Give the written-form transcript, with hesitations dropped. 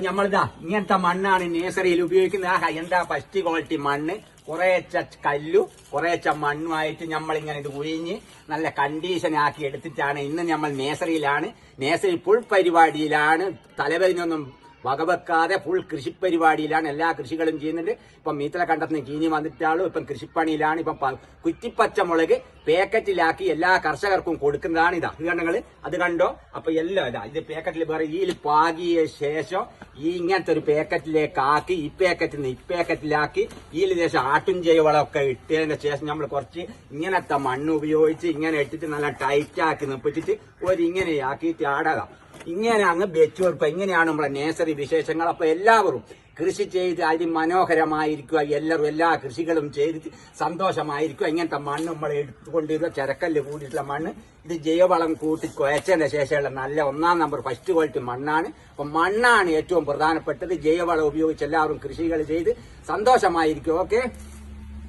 നമ്മളിതാ ഇങ്ങനത്തെ മണ്ണാണ് നേഴ്സറിയിൽ ഉപയോഗിക്കുന്നത്. എന്താ ഫസ്റ്റ് ക്വാളിറ്റി മണ്ണ്, കുറേച്ച കല്ലു കുറേച്ച മണ്ണുമായിട്ട് നമ്മളിങ്ങനെ ഇത് കുഴിഞ്ഞ് നല്ല കണ്ടീഷൻ ആക്കി എടുത്തിട്ടാണ് ഇന്ന് നമ്മൾ നേഴ്സറിയിലാണ്. നേഴ്സറി ഫുൾ പരിപാടിയിലാണ്. തലവേദനയൊന്നും വകവെക്കാതെ ഫുൾ കൃഷിപ്പരിപാടിയിലാണ്. എല്ലാ കൃഷികളും ചെയ്യുന്നുണ്ട്. ഇപ്പം മീത്തല കണ്ടത്തിന് കീഞ്ഞി വന്നിട്ടാളും ഇപ്പം കൃഷിപ്പണിയിലാണ്. ഇപ്പം കുറ്റിപ്പച്ചമുളക് പാക്കറ്റിലാക്കി എല്ലാ കർഷകർക്കും കൊടുക്കുന്നതാണ്. ഇതാ കണ്ടങ്ങള് അത് കണ്ടോ. അപ്പൊ എല്ലാം ഇതാ ഇത് പാക്കറ്റിൽ വേറെ ഈ പാകിയ ശേഷം ഈ ഇങ്ങനത്തെ ഒരു പാക്കറ്റിലേക്ക് ആക്കി ഈ പാക്കറ്റിൽ നിന്ന് ഈ പാക്കറ്റിലാക്കി ഈ ശേഷം ആട്ടും ജൈവളമൊക്കെ ഇട്ടതിന് ശേഷം നമ്മൾ കുറച്ച് ഇങ്ങനത്തെ മണ്ണ് ഉപയോഗിച്ച് ഇങ്ങനെ ഇട്ടിട്ട് നല്ല ടൈറ്റ് ആക്കി നിപ്പിച്ചിട്ട് ഇങ്ങനെ ആക്കിയിട്ട് ആടാകാം. ഇങ്ങനെ അങ്ങ് വെച്ചുകൊടുക്കുക. ഇങ്ങനെയാണ് നമ്മുടെ നേഴ്സറി വിശേഷങ്ങൾ. അപ്പൊ എല്ലാവരും കൃഷി ചെയ്ത് അതിമനോഹരമായിരിക്കുക. എല്ലാവരും എല്ലാ കൃഷികളും ചെയ്ത് സന്തോഷമായിരിക്കുക. ഇങ്ങനത്തെ മണ്ണ് നമ്മൾ എടുത്തുകൊണ്ടിരുന്ന ചിരക്കല്ല് കൂടിയിട്ടുള്ള മണ്ണ് ഇത് ജൈവവളം കൂട്ടി കുഴച്ചതിന്റെ ശേഷമുള്ള നല്ല 1-ാം നമ്പർ ഫസ്റ്റ് ക്വാളിറ്റി മണ്ണാണ്. അപ്പൊ മണ്ണാണ് ഏറ്റവും പ്രധാനപ്പെട്ടത്. ജൈവവളം ഉപയോഗിച്ച് എല്ലാവരും കൃഷികൾ ചെയ്ത് സന്തോഷമായിരിക്കും. ഓക്കെ.